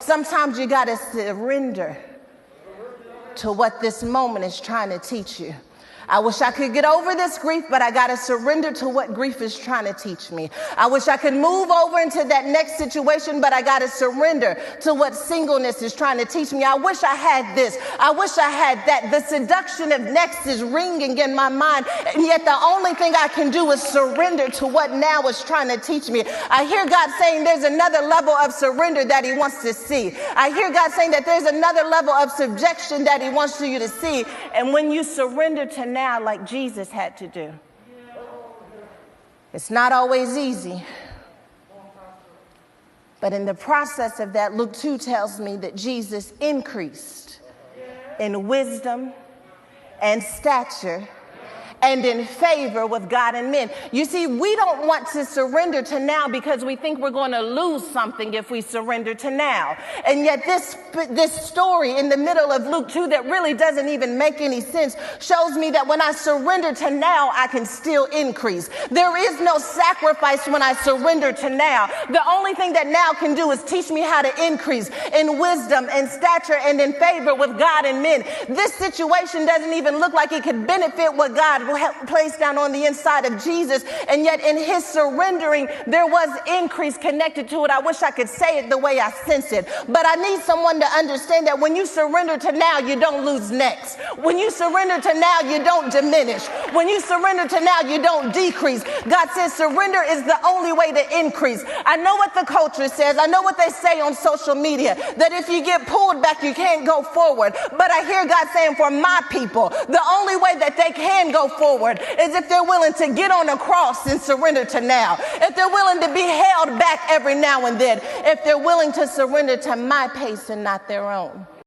Sometimes you got to surrender to what this moment is trying to teach you. I wish I could get over this grief, but I got to surrender to what grief is trying to teach me. I wish I could move over into that next situation, but I got to surrender to what singleness is trying to teach me. I wish I had this. I wish I had that. The seduction of next is ringing in my mind, and yet the only thing I can do is surrender to what now is trying to teach me. I hear God saying there's another level of surrender that he wants to see. I hear God saying that there's another level of subjection that he wants you to see. And when you surrender to now, like Jesus had to do, it's not always easy. But in the process of that, Luke 2 tells me that Jesus increased in wisdom and stature and in favor with God and men. You see, we don't want to surrender to now because we think we're going to lose something if we surrender to now. And yet this story in the middle of Luke 2 that really doesn't even make any sense shows me that when I surrender to now, I can still increase. There is no sacrifice when I surrender to now. The only thing that now can do is teach me how to increase in wisdom and stature and in favor with God and men. This situation doesn't even look like it could benefit what God placed down on the inside of Jesus, and yet in his surrendering there was increase connected to it. I wish I could say it the way I sense it, but I need someone to understand that when you surrender to now, you don't lose next. When you surrender to now, you don't diminish. When you surrender to now, you don't decrease. God says surrender is the only way to increase. I know what the culture says. I know what they say on social media, that if you get pulled back, you can't go forward. But I hear God saying for my people, the only way that they can go forward is if they're willing to get on a cross and surrender to now. If they're willing to be held back every now and then. If they're willing to surrender to my pace and not their own.